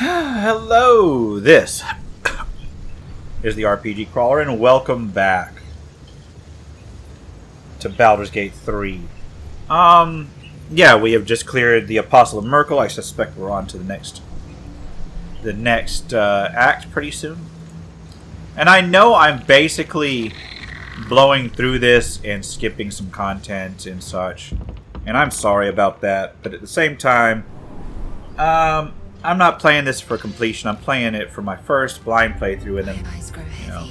Hello, this is the RPG Crawler, and welcome back to Baldur's Gate 3. Yeah, we have just cleared the Apostle of Merkel. I suspect we're on to the next act pretty soon. And I know I'm basically blowing through this and skipping some content and such, and I'm sorry about that, but at the same time, I'm not playing this for completion. I'm playing it for my first blind playthrough, and then, you know,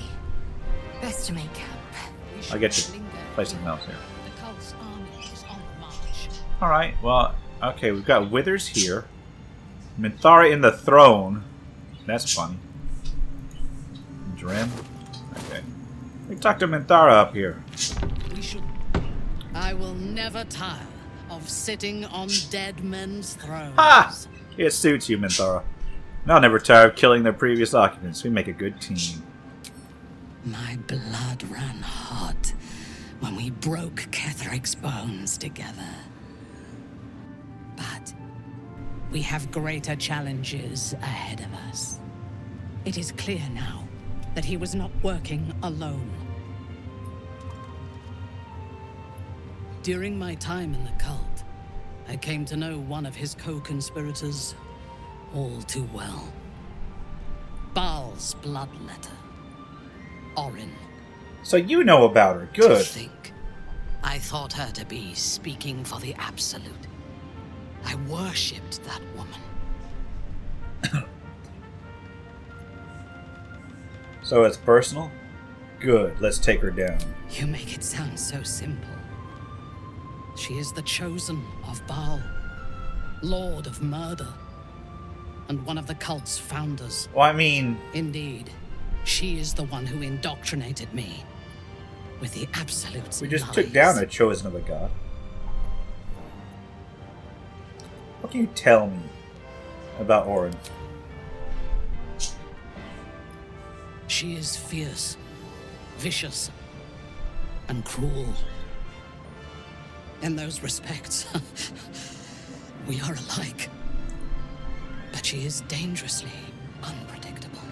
best to make camp. I'll get to play something else here. Alright, well, okay, we've got Withers here. Minthara in the throne. That's funny. Drim. Okay. We can talk to Minthara up here. I will never tire of sitting on dead men's thrones. Ha! It suits you, Minthara. And I'll never tire of killing their previous occupants. We make a good team. My blood ran hot when we broke Ketheric's bones together. But we have greater challenges ahead of us. It is clear now that he was not working alone. During my time in the cult, I came to know one of his co-conspirators all too well. Baal's bloodletter, Orin. So you know about her. Good. To think, I thought her to be speaking for the Absolute. I worshipped that woman. So it's personal? Good. Let's take her down. You make it sound so simple. She is the chosen of Baal, Lord of Murder, and one of the cult's founders. Well, I mean... Indeed, she is the one who indoctrinated me with the Absolute's We just lies. took down a chosen of a god. What can you tell me about Orin? She is fierce, vicious, and cruel. In those respects, we are alike. But she is dangerously unpredictable.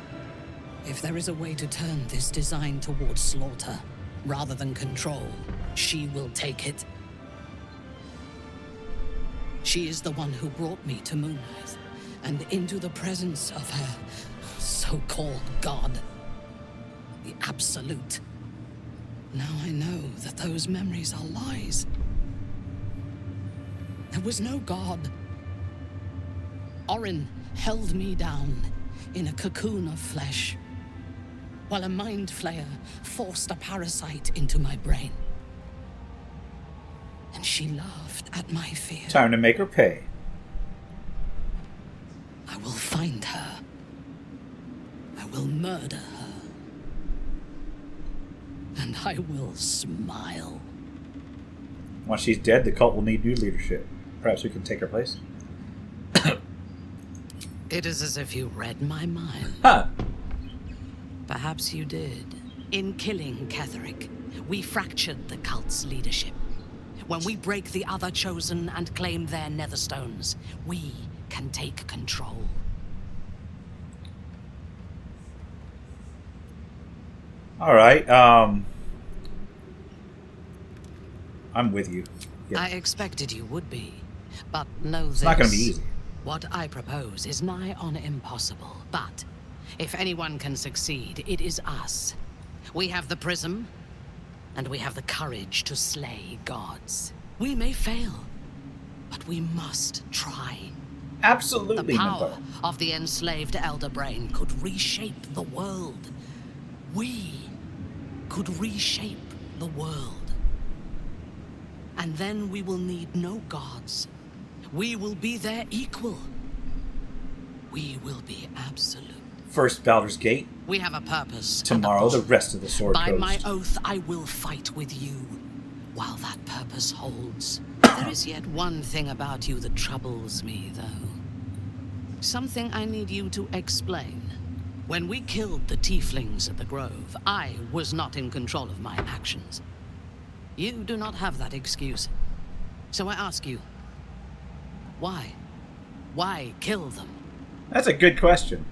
If there is a way to turn this design towards slaughter, rather than control, she will take it. She is the one who brought me to Moonrise, and into the presence of her so-called god, the Absolute. Now I know that those memories are lies. There was no god. Orin held me down in a cocoon of flesh, while a mind flayer forced a parasite into my brain. And she laughed at my fear. Time to make her pay. I will find her. I will murder her. And I will smile. Once she's dead, the cult will need new leadership. Perhaps we can take her place. It is as if you read my mind. Huh. Perhaps you did. In killing Ketheric, we fractured the cult's leadership. When we break the other chosen and claim their netherstones, we can take control. Alright, I'm with you. Yeah. I expected you would be, but know this. It's not going to be easy. What I propose is nigh on impossible, but if anyone can succeed, it is us. We have the prism, and we have the courage to slay gods. We may fail, but we must try. Absolutely, The power Minthara. of the enslaved Elder Brain could reshape the world. We could reshape the world. And then we will need no gods. We will be their equal. We will be absolute. First Baldur's Gate. We have a purpose. Tomorrow, the rest of the Sword By Coast. my oath, I will fight with you while that purpose holds. There is yet one thing about you that troubles me, though. Something I need you to explain. When we killed the tieflings at the Grove, I was not in control of my actions. You do not have that excuse. So I ask you, why? Why kill them? That's a good question.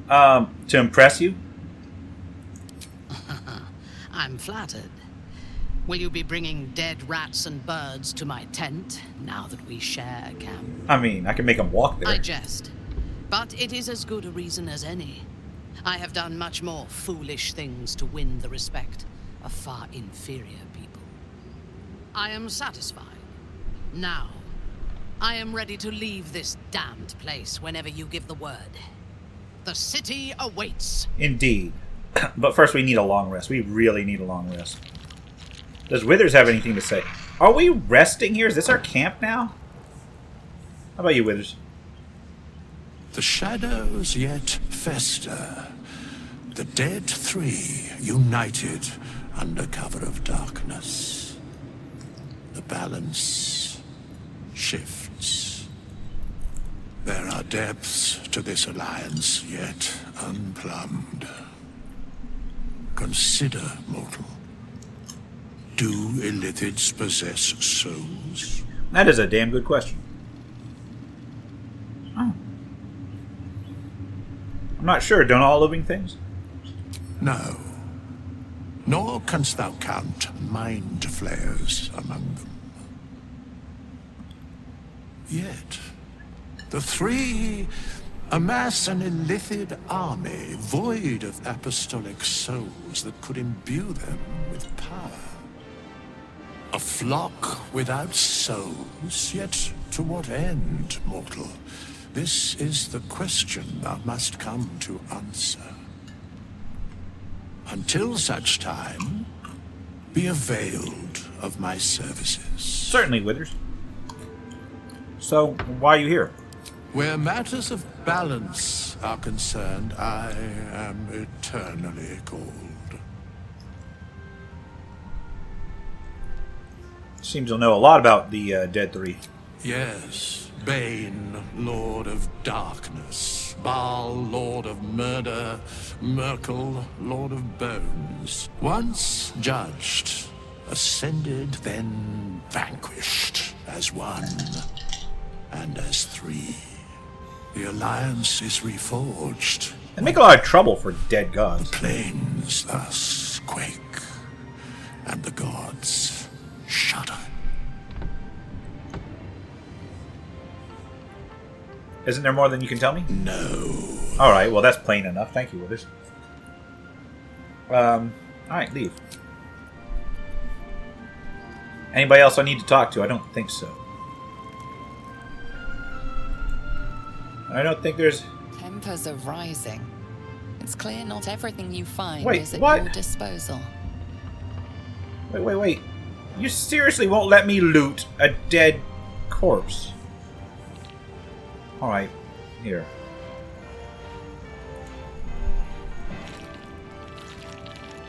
To impress you? I'm flattered. Will you be bringing dead rats and birds to my tent now that we share a camp? I mean, I can make them walk there. I jest, but it is as good a reason as any. I have done much more foolish things to win the respect of far inferior people. I am satisfied. Now, I am ready to leave this damned place whenever you give the word. The city awaits. Indeed. But first we need a long rest. We really need a long rest. Does Withers have anything to say? Are we resting here? Is this our camp now? How about you, Withers? The shadows yet fester. The dead three united under cover of darkness. The balance shifts. There are depths to this alliance yet unplumbed. Consider, mortal. Do illithids possess souls? That is a damn good question. Oh. I'm not sure. Don't all living things? No. Nor canst thou count mind flayers among them. Yet, the three amass an illithid army void of apostolic souls that could imbue them with power. A flock without souls, yet to what end, mortal? This is the question thou must come to answer. Until such time, be availed of my services. Certainly, Withers. So, why are you here? Where matters of balance are concerned, I am eternally called. Seems you'll know a lot about the Dead Three. Yes, Bane, Lord of Darkness, Baal, Lord of Murder, Merkel, Lord of Bones. Once judged, ascended, then vanquished as one and as three. The alliance is reforged. They make a lot of trouble for dead gods. The plains thus quake, and the gods shudder. Isn't there more than you can tell me? No. Alright, well that's plain enough. Thank you, Withers. Alright, leave. Anybody else I need to talk to? I don't think so. I don't think there's... Tempers are rising. It's clear not everything you find Wait, is at what? your disposal. Wait. You seriously won't let me loot a dead corpse? Alright, here.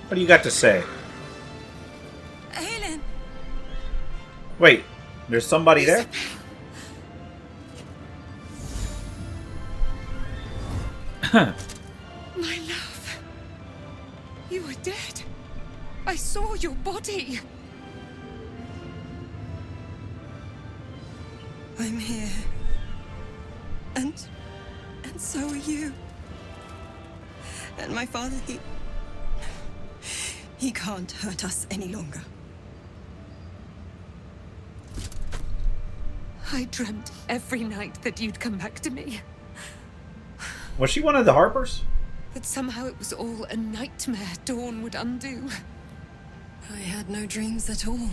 What do you got to say? Aelin! Wait, there's somebody there? My love. You were dead. I saw your body. I'm here. And so are you. And my father, he can't hurt us any longer. I dreamt every night that you'd come back to me. Was she one of the Harpers? That somehow it was all a nightmare Dawn would undo. I had no dreams at all.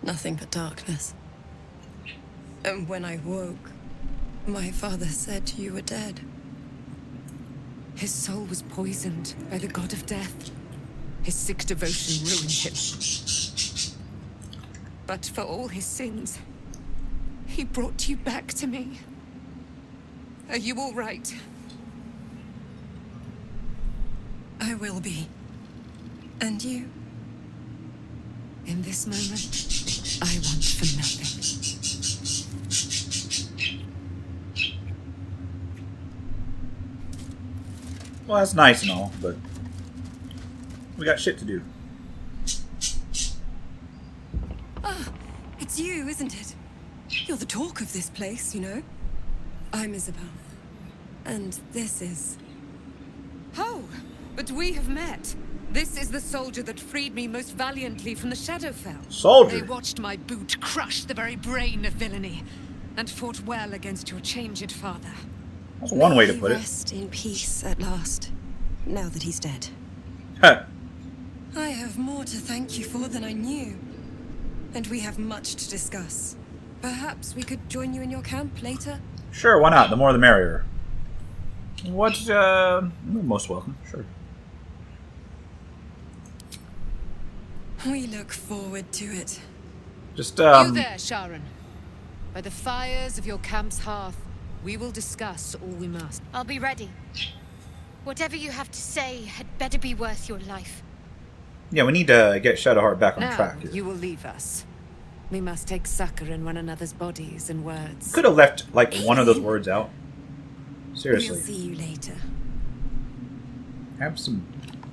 Nothing but darkness. And when I woke, my father said you were dead. His soul was poisoned by the god of death. His sick devotion ruined him. But for all his sins, he brought you back to me. Are you all right? I will be. And you? In this moment, I want for nothing. Well, that's nice and all, but we got shit to do. It's you, isn't it? You're the talk of this place, you know? I'm Isabel. And this is... Oh, but we have met. This is the soldier that freed me most valiantly from the Shadowfell. Soldier? They watched my boot crush the very brain of villainy, and fought well against your changed father. That's one way to May he put it. rest in peace at last, now that he's dead. Huh. I have more to thank you for than I knew. And we have much to discuss. Perhaps we could join you in your camp later? Sure, why not? The more the merrier. What's, you're most welcome, sure. We look forward to it. Just, You there, Sharon. By the fires of your camp's hearth, we will discuss all we must. I'll be ready. Whatever you have to say had better be worth your life. yeah, we need to get Shadowheart back on Now, track here. you will leave us. We must take succor in one another's bodies and words. Could have left, like, one of those words out. We'll Seriously. see you later. Have some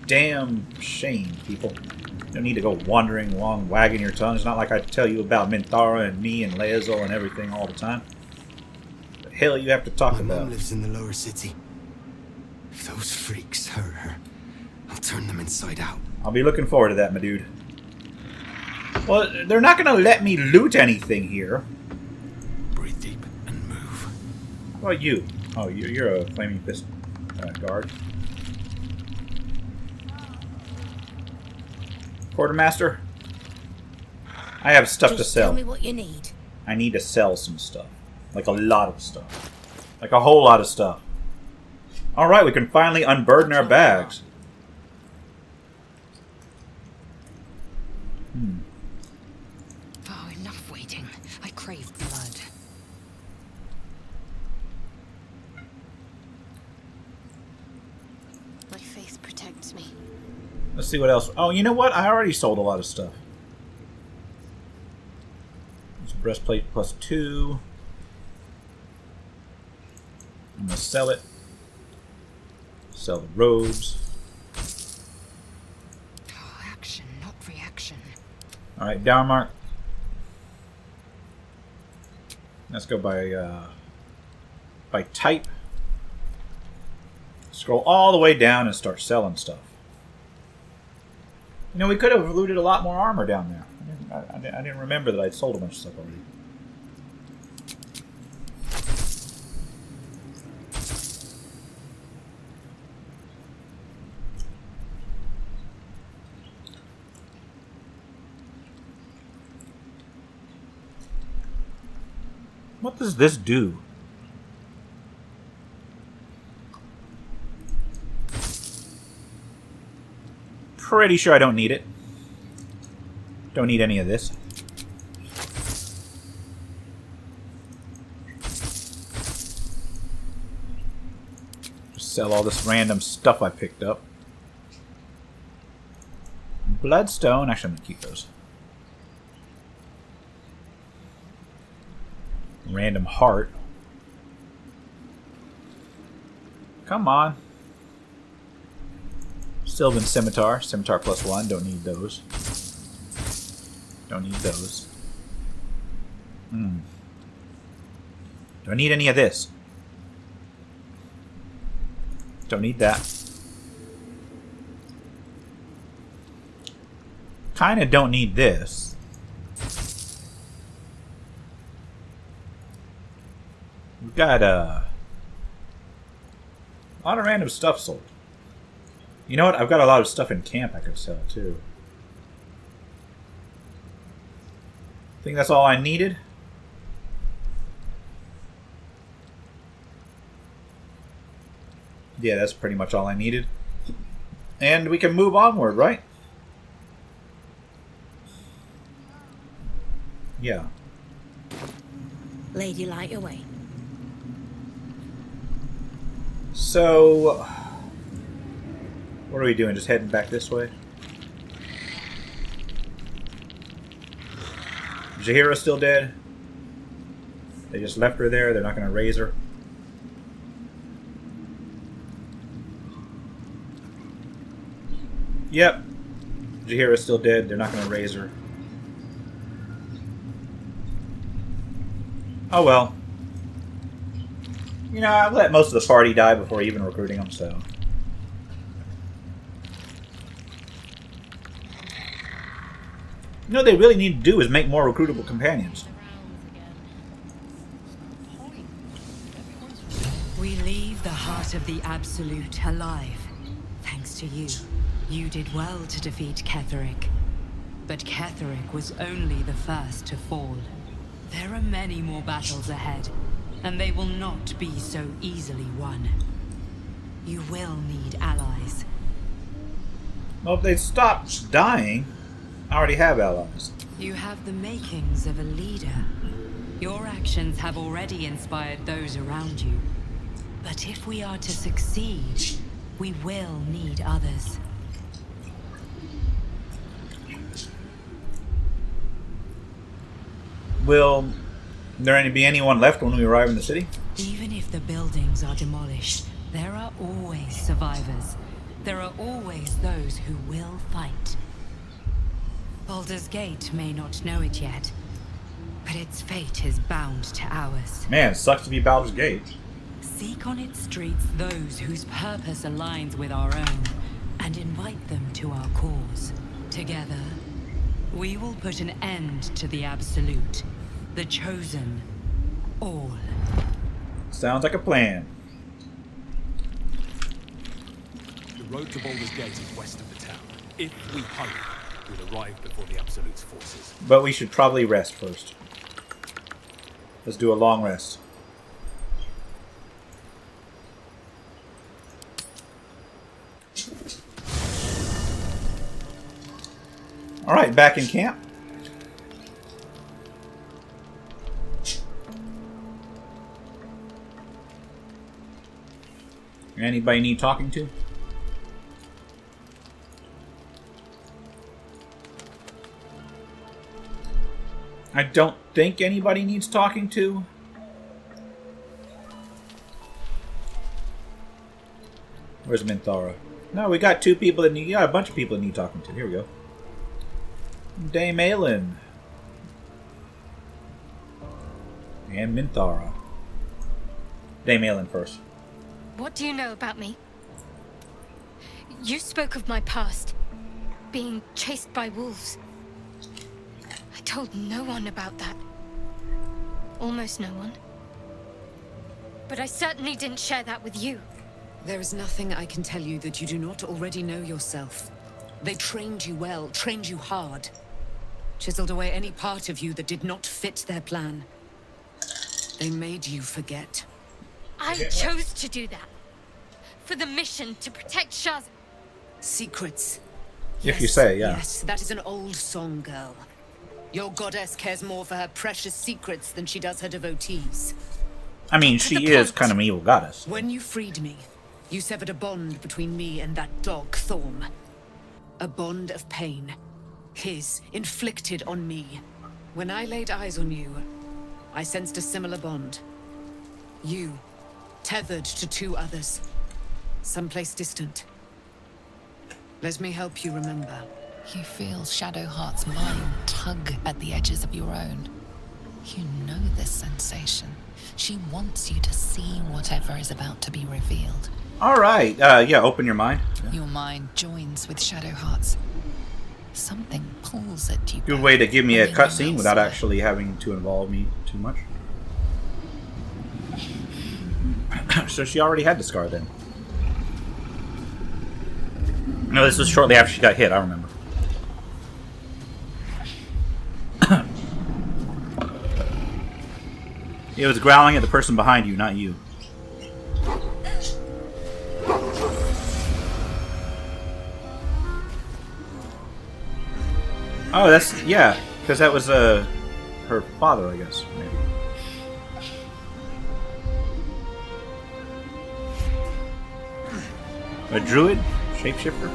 damn shame, people. You don't need to go wandering along, wagging your tongue. It's not like I tell you about Minthara and me and Laezel and everything all the time. The hell you have to talk My about? mom lives in the lower city. If those freaks hurt her, I'll turn them inside out. I'll be looking forward to that, my dude. Well, they're not going to let me loot anything here. Breathe deep and move. How about you? Oh, you're a flaming fist guard. Quartermaster? I have stuff to Just sell. tell me what you need. I need to sell some stuff. Like a lot of stuff. Like a whole lot of stuff. Alright, we can finally unburden our bags. Oh, enough waiting. I crave blood. My faith protects me. Let's see what else. Oh, you know what? I already sold a lot of stuff. It's breastplate plus 2. I'm going to sell it. Sell the robes. Oh, action, not reaction. Alright, Downmark. Let's go by type. Scroll all the way down and start selling stuff. You know, we could have looted a lot more armor down there. I didn't remember that I'd sold a bunch of stuff already. What does this do? Pretty sure I don't need it. Don't need any of this. Just sell all this random stuff I picked up. Bloodstone. Actually, I'm going to keep those. Random heart. Come on. Sylvan Scimitar. Scimitar plus 1. Don't need those. Don't need those. Don't need any of this. Don't need that. Kinda don't need this. We've got a lot of random stuff sold. You know what? I've got a lot of stuff in camp I could sell too. I think that's all I needed. Yeah, that's pretty much all I needed. And we can move onward, right? Yeah. Lady, light your way. So, what are we doing? Just heading back this way? Jaheira's still dead? They just left her there. They're not going to raise her. Yep. Jaheira's still dead. They're not going to raise her. Oh well. You know, I let most of the party die before even recruiting them, so... You know what they really need to do is make more recruitable companions. We leave the heart of the Absolute alive. Thanks to you. You did well to defeat Ketheric. But Ketheric was only the first to fall. There are many more battles ahead, and they will not be so easily won. You will need allies. Well, if they stop dying, I already have allies. You have the makings of a leader. Your actions have already inspired those around you. But if we are to succeed, we will need others. Will there be anyone left when we arrive in the city? Even if the buildings are demolished, there are always survivors. There are always those who will fight. Baldur's Gate may not know it yet, but its fate is bound to ours. Man, it sucks to be Baldur's Gate. Seek on its streets those whose purpose aligns with our own, and invite them to our cause. Together, we will put an end to the Absolute, the Chosen, all. Sounds like a plan. The road to Baldur's Gate is west of the town. If we hurry, we'll arrive before the Absolute's forces. But we should probably rest first. Let's do a long rest. Alright, back in camp. Anybody need talking to? I don't think anybody needs talking to. Where's Minthara? No, we got two people that need. Yeah, a bunch of people that need talking to. Here we go. Dame Aelin. And Minthara. Dame Aelin first. What do you know about me? You spoke of my past. Being chased by wolves. I told no one about that. Almost no one. But I certainly didn't share that with you. There is nothing I can tell you that you do not already know yourself. They trained you well, trained you hard. Chiseled away any part of you that did not fit their plan. They made you forget. I chose to do that. For the mission to protect Shaz. Secrets. If you say, yeah. Yes, that is an old song, girl. Your goddess cares more for her precious secrets than she does her devotees. I mean, she is kind of an evil goddess. When you freed me, you severed a bond between me and that dog, Thorm. A bond of pain. His, inflicted on me. When I laid eyes on you, I sensed a similar bond. You, tethered to two others. Someplace distant. Let me help you remember. You feel Shadowheart's mind tug at the edges of your own. You know this sensation. She wants you to see whatever is about to be revealed. Alright, yeah, open your mind. Yeah. Your mind joins with Shadowheart's. Something pulls at you. Good way to give me a cutscene without actually having to involve me too much. So she already had the scar then. No, this was shortly after she got hit, I remember. It was growling at the person behind you, not you. Oh, that's, yeah, because that was, her father, I guess, maybe. A druid? Shapeshifter?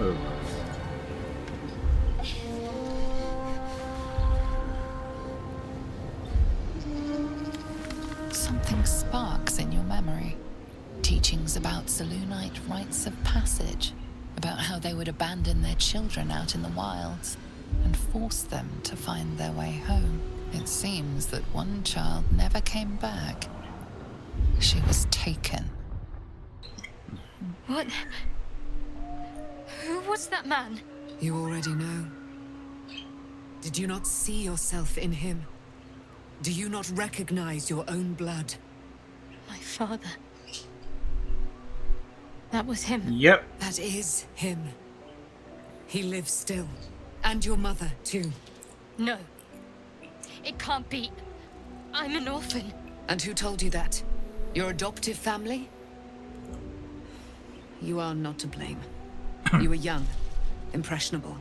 Oh. Something sparks in your memory. Teachings about Selûnite rites of passage. About how they would abandon their children out in the wilds. and force them to find their way home. It seems that one child never came back. She was taken. What? Who was that man? You already know. Did you not see yourself in him? Do you not recognize your own blood? My father. That was him. Yep. That is him. He lives still. And your mother, too. No. It can't be. I'm an orphan. And who told you that? Your adoptive family? You are not to blame. You were young, impressionable.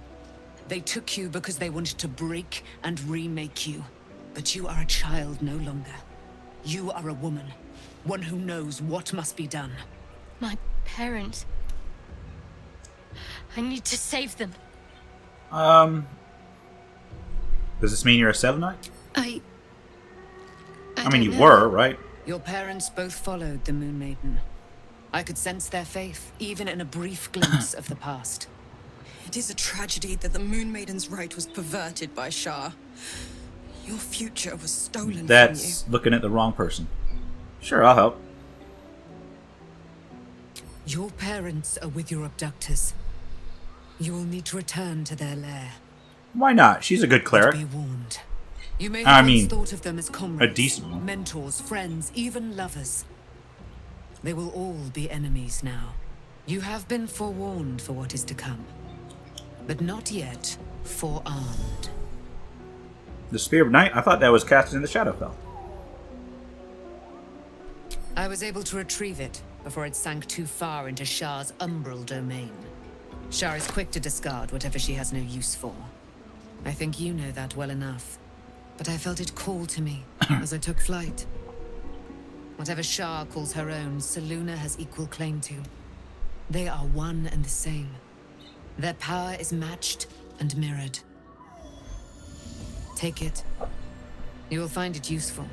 They took you because they wanted to break and remake you. But you are a child no longer. You are a woman. One who knows what must be done. My parents. I need to save them. Does this mean you're a Selenite? I mean, you were, right? Your parents both followed the Moon Maiden. I could sense their faith, even in a brief glimpse of the past. It is a tragedy that the Moon Maiden's right was perverted by Shah. Your future was stolen That's from looking at the wrong person. Sure, I'll help. Your parents are with your abductors. You will need to return to their lair. Why not? She's a good cleric. Be warned. You may I have mean, once thought of them as comrades, a decent one. mentors, friends, even lovers. They will all be enemies now. You have been forewarned for what is to come, but not yet forearmed. The Spear of Night? I thought that was casted in the Shadowfell. I was able to retrieve it before it sank too far into Shah's umbral domain. Shah is quick to discard whatever she has no use for. I think you know that well enough. But I felt it call to me as I took flight. Whatever Shah calls her own, Selûne has equal claim to. They are one and the same. Their power is matched and mirrored. Take it. You will find it useful.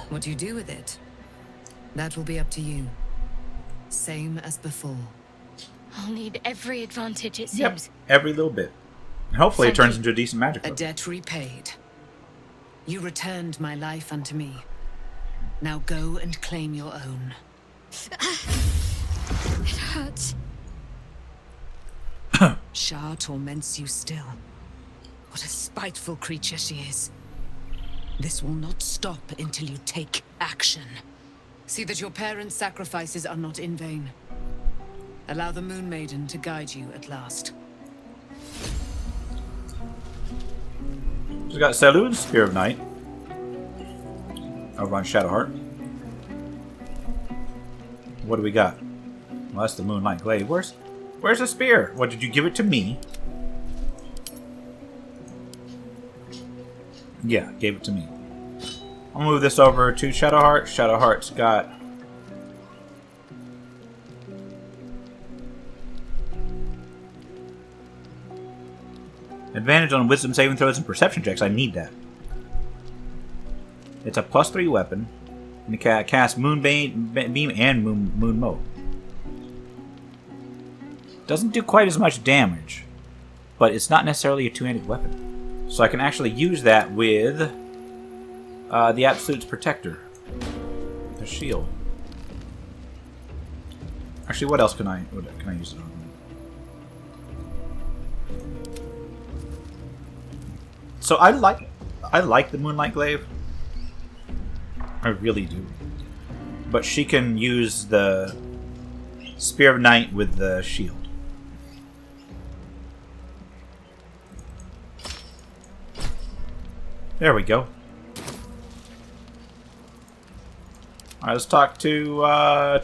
What you do with it, that will be up to you. Same as before. I'll need every advantage, it Yep, seems. every little bit. And hopefully it Thank turns you. into a decent magic A book. debt repaid. You returned my life unto me. Now go and claim your own. It hurts. Shah torments you still. What a spiteful creature she is. This will not stop until you take action. See that your parents' sacrifices are not in vain. Allow the Moon Maiden to guide you at last. She's got Selûne's Spear of Night over on Shadowheart. What do we got? Well, that's the Moonlight Glaive. Where's the spear? What, did you give it to me? Yeah, gave it to me. I'll move this over to Shadowheart. Shadowheart's got... advantage on wisdom saving throws and perception checks. I need that. It's a +3 weapon. And it casts Moonbeam and Moon Mode. Doesn't do quite as much damage, but it's not necessarily a two-handed weapon. So I can actually use that with the Absolute's Protector. The shield. Actually, what else can I use it on? So I like the Moonlight Glaive. I really do. But she can use the Spear of Night with the shield. There we go. Alright, let's talk to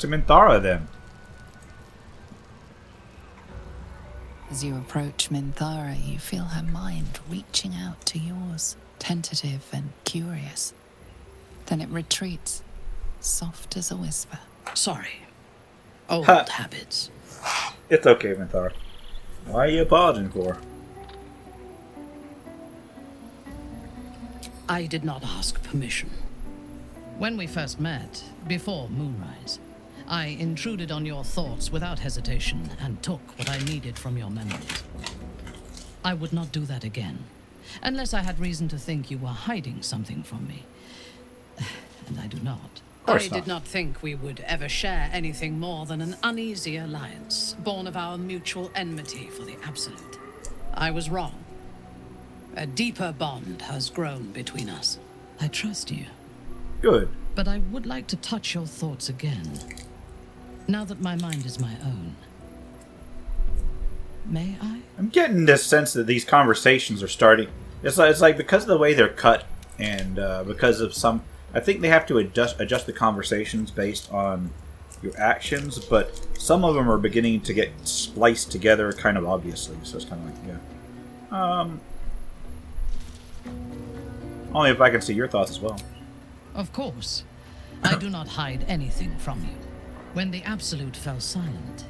Minthara then. As you approach Minthara, you feel her mind reaching out to yours, tentative and curious. Then it retreats, soft as a whisper. Sorry. Old habits. It's okay, Minthara. Why are you apologizing for? I did not ask permission. When we first met, before moonrise, I intruded on your thoughts without hesitation and took what I needed from your memories. I would not do that again. Unless I had reason to think you were hiding something from me. And I do not. I did not think we would ever share anything more than an uneasy alliance, born of our mutual enmity for the Absolute. I was wrong. A deeper bond has grown between us. I trust you. Good. But I would like to touch your thoughts again, now that my mind is my own. May I? I'm getting this sense that these conversations are starting. It's like because of the way they're cut, and because of some, I think they have to adjust the conversations based on your actions. But some of them are beginning to get spliced together, kind of obviously. So it's kind of like, yeah. Only if I can see your thoughts as well. Of course. I do not hide anything from you. When the Absolute fell silent,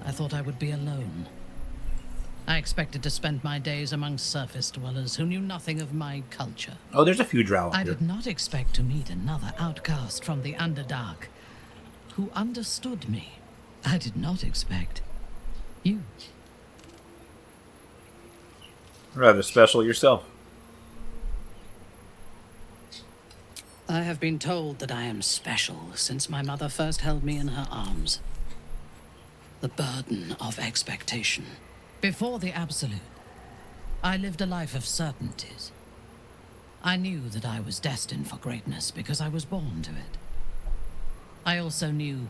I thought I would be alone. I expected to spend my days among surface dwellers who knew nothing of my culture. Oh, there's a few drow I here. did not expect to meet another outcast from the Underdark who understood me. I did not expect you. Rather special yourself. I have been told that I am special since my mother first held me in her arms. The burden of expectation. Before the Absolute, I lived a life of certainties. I knew that I was destined for greatness because I was born to it. I also knew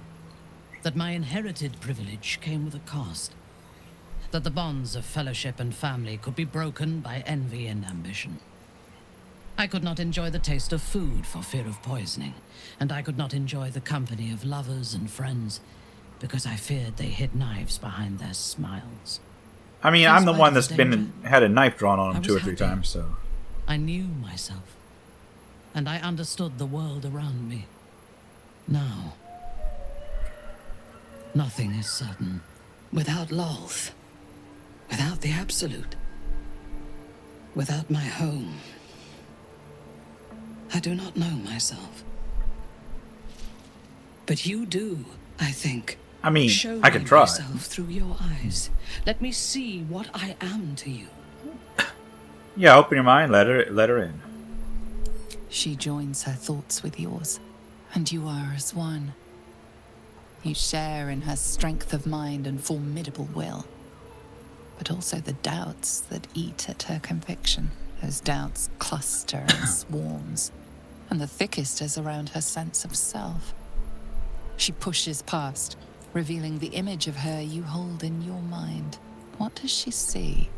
that my inherited privilege came with a cost. That the bonds of fellowship and family could be broken by envy and ambition. I could not enjoy the taste of food for fear of poisoning, and I could not enjoy the company of lovers and friends because I feared they hid knives behind their smiles. I mean, I'm the one that's had a knife drawn on him 2 or 3 times, so... I knew myself, and I understood the world around me. Now, nothing is certain. Without Lolth, without the Absolute, without my home, I do not know myself. But you do, I think. I mean, Show I can me try. myself through your eyes. Let me see what I am to you. Yeah, open your mind, let her in. She joins her thoughts with yours, and you are as one. You share in her strength of mind and formidable will, but also the doubts that eat at her conviction. Those doubts cluster in swarms, and the thickest is around her sense of self. She pushes past, revealing the image of her you hold in your mind. What does she see?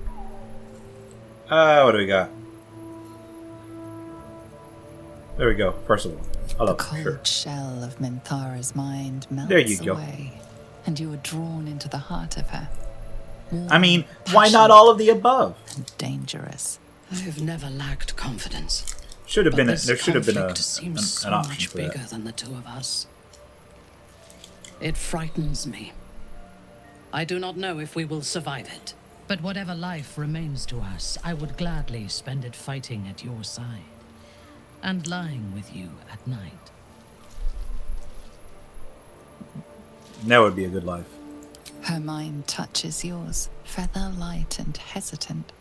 What do we got? There we go. First of all, I love the cold shell of Minthara's mind melts there you go. away, and you are drawn into the heart of her. Warm, I mean, why not all of the above? And dangerous. I have never lacked confidence. Should have been. There This should have been conflict seems so an option much for bigger that. than the two of us. It frightens me. I do not know if we will survive it. But whatever life remains to us, I would gladly spend it fighting at your side and lying with you at night. That would be a good life. Her mind touches yours, feather light and hesitant.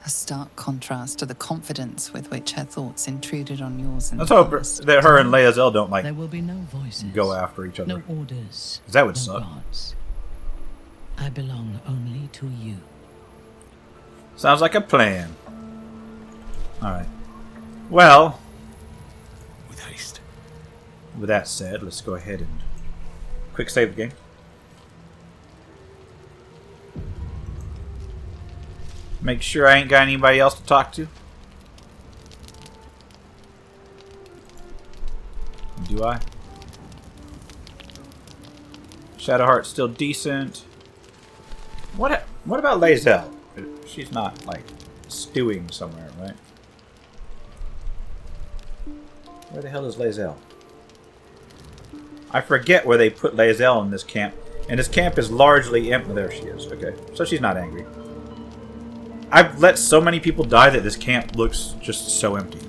A stark contrast to the confidence with which her thoughts intruded on yours. Let's hope that her and Lae'zel don't There will be no voices, go after each other. no orders, 'Cause that would no suck. gods. I belong only to you. Sounds like a plan. Alright. Well, With haste. with that said, let's go ahead and quick save the game. Make sure I ain't got anybody else to talk to. Do I? Shadowheart's still decent. What about Lae'zel? She's not, like, stewing somewhere, right? Where the hell is Lae'zel? I forget where they put Lae'zel in this camp. And this camp is largely empty. There she is. Okay. So she's not angry. I've let so many people die that this camp looks just so empty.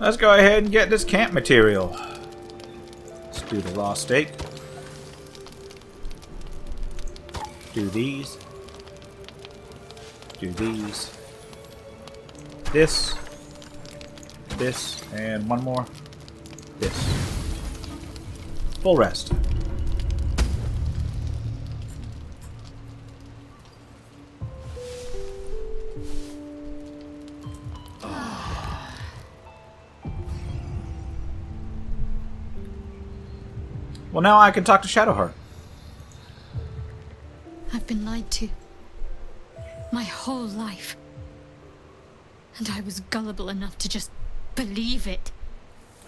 Let's go ahead and get this camp material. Let's do the raw steak. Do these. Do these. This. This. And one more. This. Full rest. Well, now I can talk to Shadowheart. I've been lied to. My whole life. And I was gullible enough to just believe it.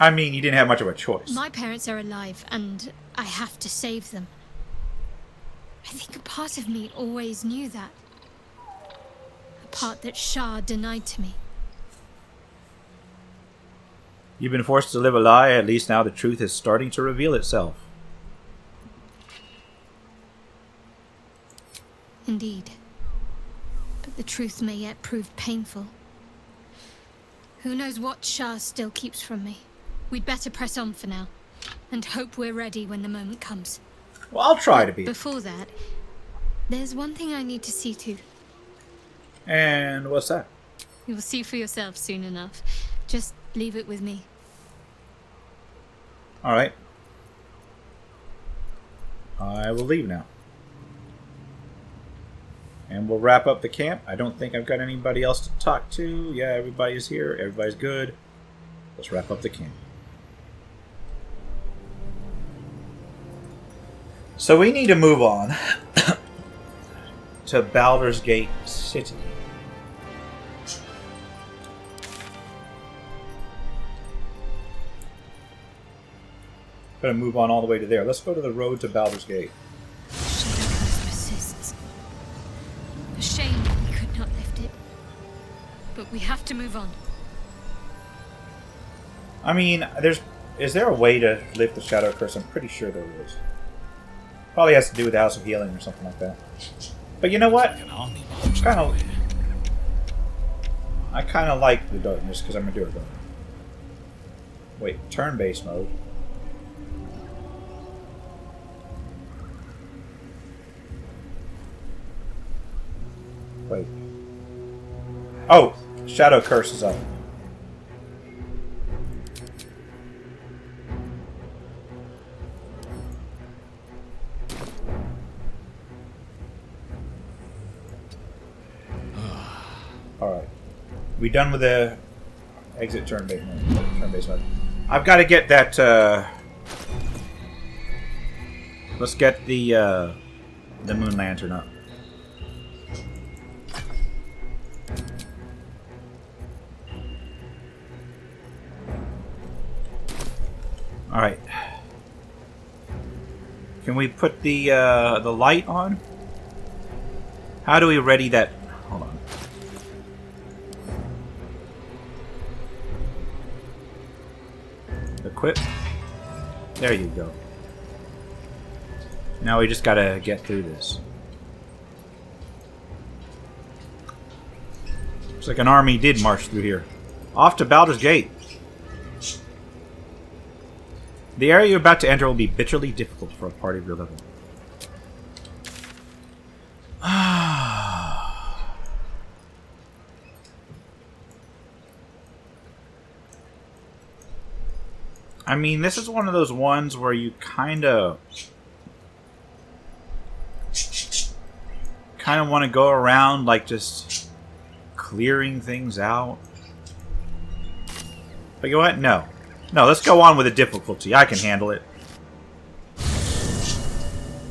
I mean, you didn't have much of a choice. My parents are alive, and I have to save them. I think a part of me always knew that. A part that Shah denied to me. You've been forced to live a lie. At least now the truth is starting to reveal itself. Indeed. But the truth may yet prove painful. Who knows what Shah still keeps from me. We'd better press on for now, and hope we're ready when the moment comes. Well, I'll try to be. Before that, there's one thing I need to see to. And what's that? You'll see for yourself soon enough. Just leave it with me. Alright. I will leave now. And we'll wrap up the camp. I don't think I've got anybody else to talk to. Yeah, everybody's here. Everybody's good. Let's wrap up the camp. So we need to move on to Baldur's Gate City. Gonna move on all the way to there. Let's go to the road to Baldur's Gate. Shadow persists. A shame we could not lift it. But we have to move on. I mean, is there a way to lift the Shadow Curse? I'm pretty sure there is. Probably has to do with the House of Healing or something like that. But you know what? I kind of like the darkness because I'm a Durgar. Wait, turn-based mode. Wait. Oh! Shadow Curse is up. Alright. We done with the exit turn-based mode. I've got to get that, let's get the Moon Lantern up. Alright. Can we put the light on? How do we ready that? Hold on. Equip. There you go. Now we just gotta get through this. Looks like an army did march through here. Off to Baldur's Gate. The area you're about to enter will be bitterly difficult for a party of your level. I mean, this is one of those ones where you kind of want to go around like just clearing things out. But you know what? No. No, let's go on with the difficulty. I can handle it.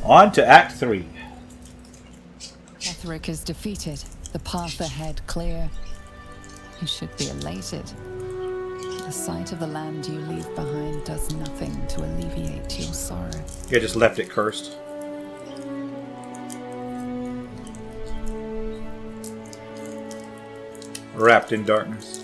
On to Act 3. Ketheric is defeated. The path ahead clear. You should be elated. The sight of the land you leave behind does nothing to alleviate your sorrow. You just left it cursed. Wrapped in darkness.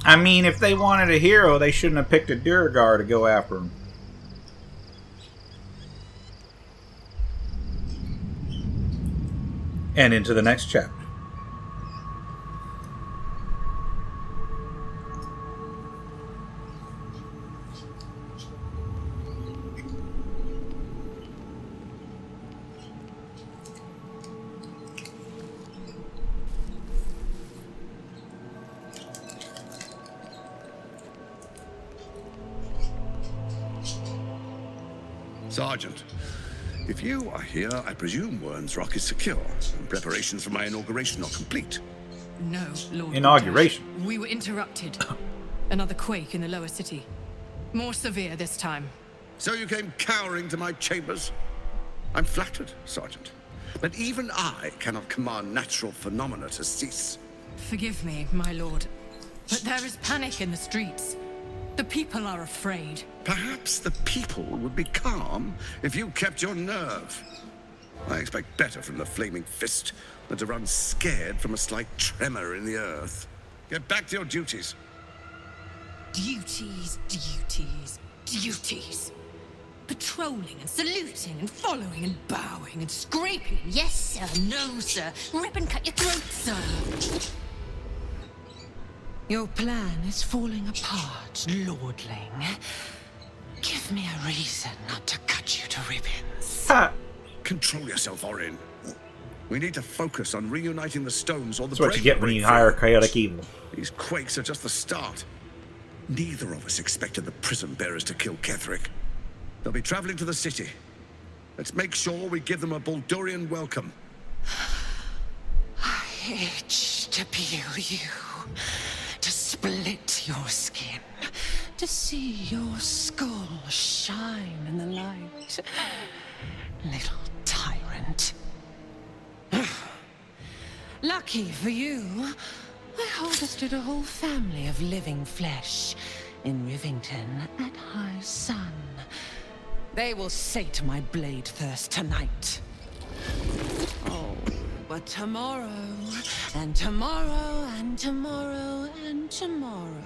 I mean, if they wanted a hero, they shouldn't have picked a Durgar to go after him. And into the next chapter. Sergeant, if you are here, I presume Wern's Rock is secure, and preparations for my inauguration are complete. No, Lord. Inauguration. Baldur. We were interrupted. Another quake in the lower city. More severe this time. So you came cowering to my chambers? I'm flattered, Sergeant. But even I cannot command natural phenomena to cease. Forgive me, my lord. But there is panic in the streets. The people are afraid. Perhaps the people would be calm if you kept your nerve. I expect better from the Flaming Fist than to run scared from a slight tremor in the earth. Get back to your duties. Duties, duties, duties. Patrolling and saluting and following and bowing and scraping. Yes, sir. No, sir. Rip and cut your throat, sir. Your plan is falling apart, lordling. Give me a reason not to cut you to ribbons. Control yourself, Orin. We need to focus on reuniting the stones or the That's what you get when you hire chaotic evil. These quakes are just the start. Neither of us expected the prison bearers to kill Ketheric. They'll be traveling to the city. Let's make sure we give them a Baldurian welcome. I itch to peel you, to split your skin, to see your skull shine in the light. Little tyrant. Lucky for you, I harvested a whole family of living flesh in Rivington at high sun. They will sate my blade thirst tonight. Oh, but tomorrow, and tomorrow, and tomorrow, and tomorrow,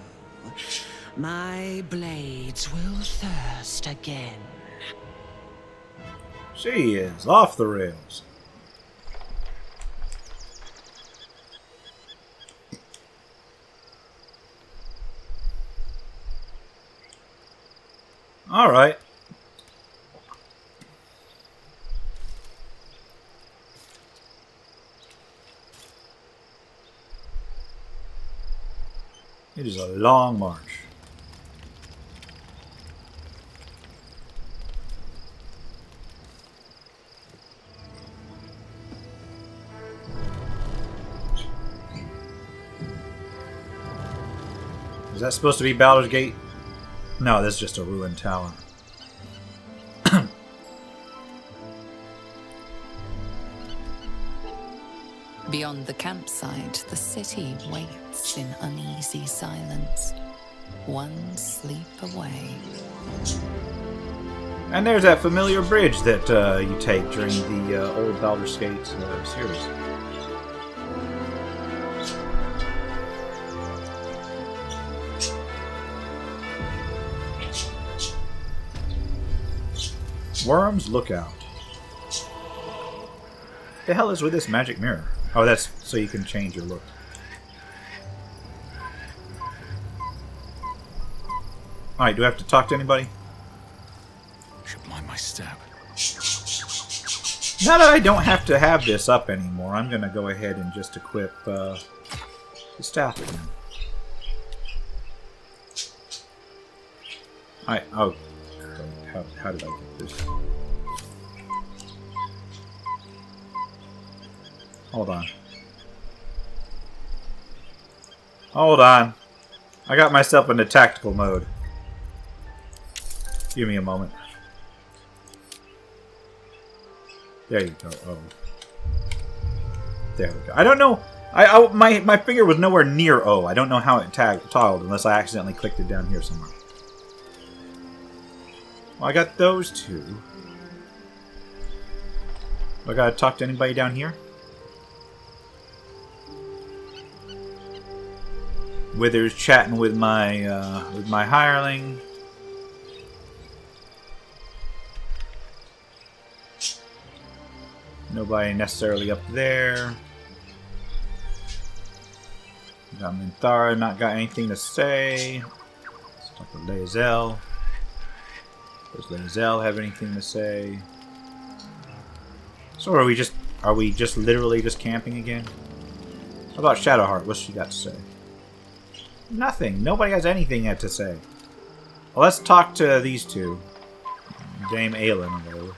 my blades will thirst again. She is off the rails. All right. It is a long march. Is that supposed to be Baldur's Gate? No, this is just a ruined tower. Beyond the campsite, the city waits in uneasy silence, one sleep away. And there's that familiar bridge that you take during the old Baldur's Gate series. Worm's Lookout. The hell is with this magic mirror? Oh, that's so you can change your look. Alright, do I have to talk to anybody? Should mind my step. Now that I don't have to have this up anymore, I'm going to go ahead and just equip the staff again. Oh, how did I get this? Hold on. Hold on. I got myself into tactical mode. Give me a moment. There you go. Oh. There we go. I don't know. My finger was nowhere near O. I don't know how it toggled unless I accidentally clicked it down here somewhere. Well, I got those two. Do I gotta talk to anybody down here? Withers chatting with my hireling. Nobody necessarily up there. Got Minthara, not got anything to say. Let's talk with Lae'zel. Does Lae'zel have anything to say? So are we just literally just camping again? How about Shadowheart? What's she got to say? Nothing. Nobody has anything yet to say. Well, let's talk to these two. Dame Aelin, or whatever.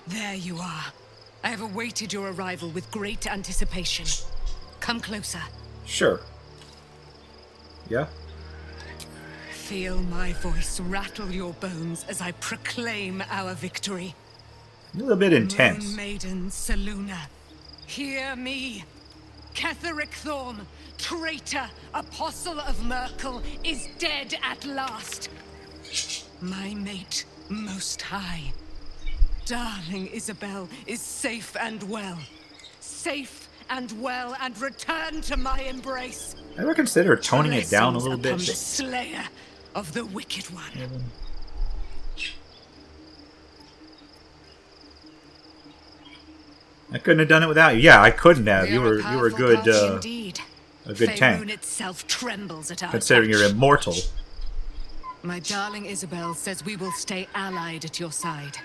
There you are. I have awaited your arrival with great anticipation. Come closer. Sure. Yeah? Feel my voice rattle your bones as I proclaim our victory. A little bit intense. Moon Maiden Selûne, hear me. Ketheric Thorm, traitor, apostle of Merkel, is dead at last. My mate, Most High. Darling Isabel is safe and well. Safe and well, and return to my embrace. Ever consider toning it down a little bit? Upon the slayer of the wicked one. I couldn't have done it without you. Yeah, I couldn't have. We You were a good a good tank. Itself trembles at our Considering touch. you're immortal. My darling Isabel says we will stay allied at your side.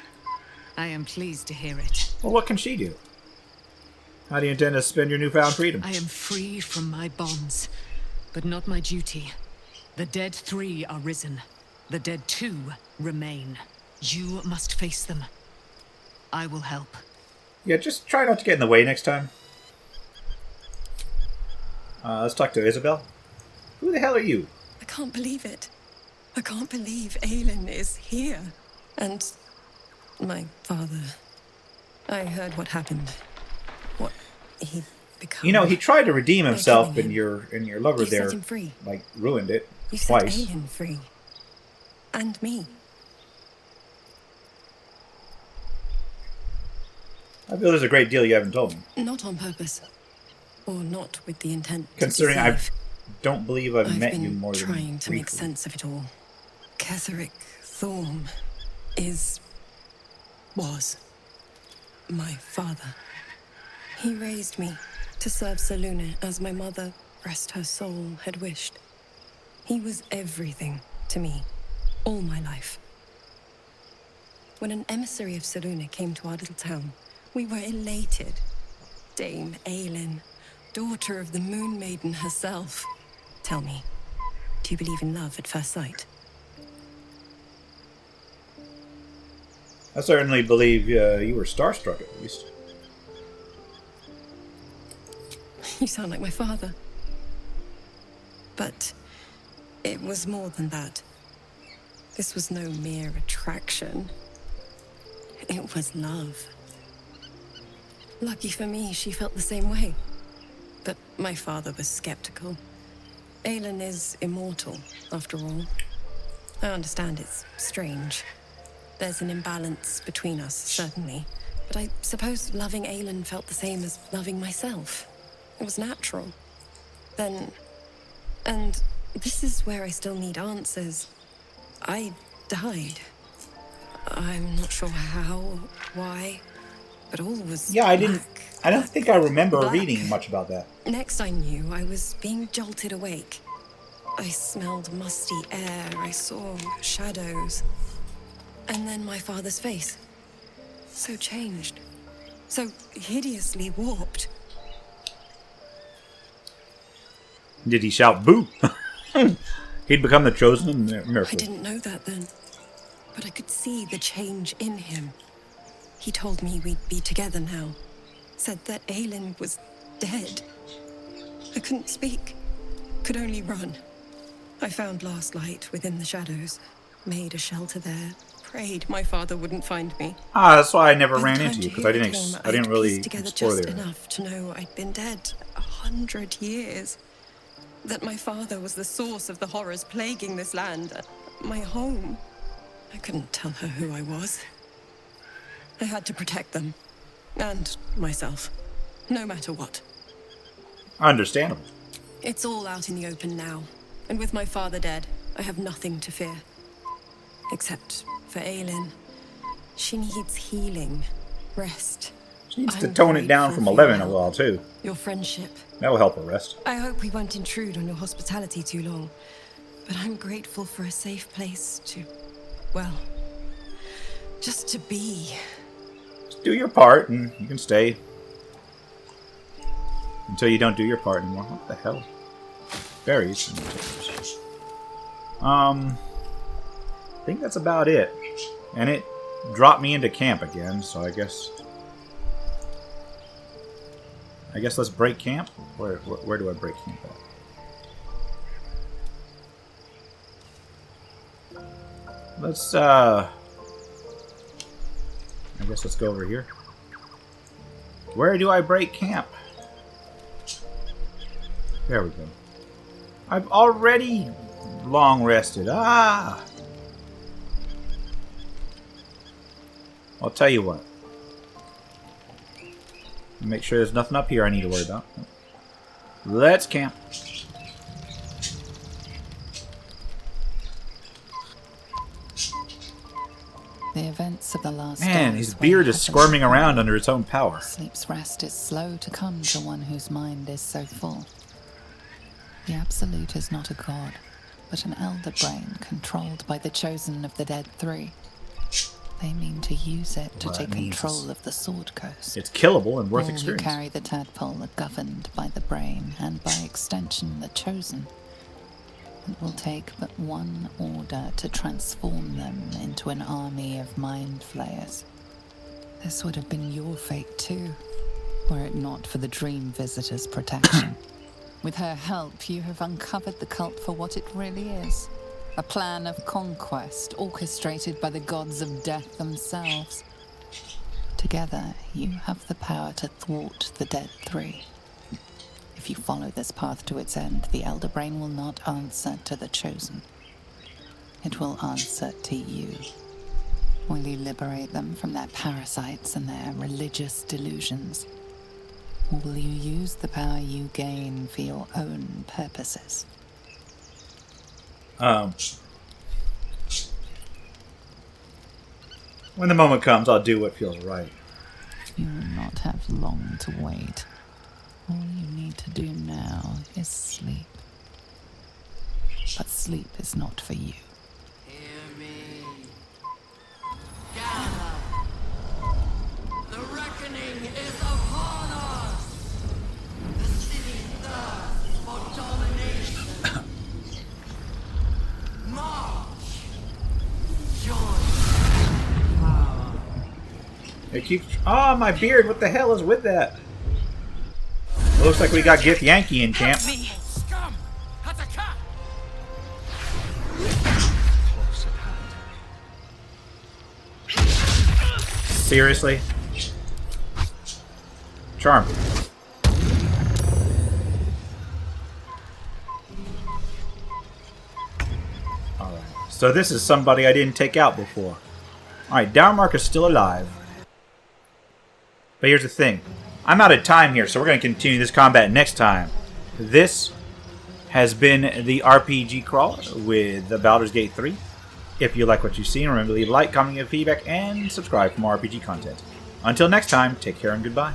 I am pleased to hear it. Well, what can she do? How do you intend to spend your newfound freedom? I am free from my bonds, but not my duty. The dead 3 are risen. The dead 2 remain. You must face them. I will help. Yeah, just try not to get in the way next time. Let's talk to Isabel. Who the hell are you? I can't believe it. I can't believe Aelin is here. And my father. I heard what happened. What he'd become. You know, he tried to redeem By himself, killing and your lover You there, set him free. like, ruined it You set twice. Aelin free. And me. I feel there's a great deal you haven't told me. Not on purpose. Or not with the intent Considering to I deceive. don't believe I've met been you more than trying to make briefly. sense of it all. Ketheric Thorm was my father. He raised me to serve Selûne as my mother, rest her soul, had wished. He was everything to me, all my life. When an emissary of Selûne came to our little town, we were elated. Dame Aelin, daughter of the Moon Maiden herself. Tell me, do you believe in love at first sight? I certainly believe you were starstruck, at least. You sound like my father. But it was more than that. This was no mere attraction. It was love. Lucky for me, she felt the same way. But my father was skeptical. Aelin is immortal, after all. I understand it's strange. There's an imbalance between us, certainly. But I suppose loving Aelin felt the same as loving myself. It was natural. Then... And this is where I still need answers. I died. I'm not sure how, why, but all was Yeah, I don't think I remember black. reading much about that. Next I knew, I was being jolted awake. I smelled musty air, I saw shadows. And then my father's face. So changed. So hideously warped. Did he shout boo? He'd become the chosen in I miracle. didn't know that then. But I could see the change in him. He told me we'd be together now. Said that Aelin was dead. I couldn't speak. Could only run. I found last light within the shadows. Made a shelter there. Prayed my father wouldn't find me. Ah, that's why I never By the ran time into you, because Tahiri I came, didn't I'd really pieced together explore just there. enough to know I'd been dead 100 years. That my father was the source of the horrors plaguing this land. My home. I couldn't tell her who I was. I had to protect them. And myself. No matter what. Understandable. It's all out in the open now. And with my father dead, I have nothing to fear. Except for Aelin. She needs healing. Rest. She needs to I'm tone it down grateful from for 11 your a help. while, too. Your friendship. That'll help her rest. I hope we won't intrude on your hospitality too long. But I'm grateful for a safe place to... well... just to be. Just do your part, and you can stay. Until you don't do your part anymore. What the hell? Berries. think that's about it. And it dropped me into camp again, so I guess let's break camp. Where do I break camp at? Let's I guess let's go over here. Where do I break camp? There we go. I've already long rested. Ah! I'll tell you what. Make sure there's nothing up here I need to worry about. Let's camp. The events of the last Man, days his beard is squirming around under its own power. Sleep's rest is slow to come to one whose mind is so full. The Absolute is not a god, but an elder brain controlled by the chosen of the Dead Three. They mean to use it to take control of the Sword Coast. It's killable and worth All experience. who carry the tadpole are governed by the brain, and by extension the chosen. It will take but one order to transform them into an army of mind flayers. This would have been your fate too, were it not for the Dream Visitor's protection. With her help, you have uncovered the cult for what it really is. A plan of conquest orchestrated by the gods of death themselves. Together, you have the power to thwart the Dead Three. If you follow this path to its end, the Elder Brain will not answer to the Chosen. It will answer to you. Will you liberate them from their parasites and their religious delusions? Or will you use the power you gain for your own purposes? When the moment comes, I'll do what feels right. You will not have long to wait. All you need to do now is sleep. But sleep is not for you. Hear me. Gather. The reckoning is upon us. The city thirsts for domination. March. Join. It keeps. Oh, my beard! What the hell is with that? It looks like we got Gith Yankee in camp. Scum! Hataka! Close at hand. Seriously? Charm. Alright. So this is somebody I didn't take out before. Alright, Downmark is still alive. But here's the thing. I'm out of time here, so we're going to continue this combat next time. This has been the RPG Crawl with the Baldur's Gate 3. If you like what you've seen, remember to leave a like, comment, give feedback, and subscribe for more RPG content. Until next time, take care and goodbye.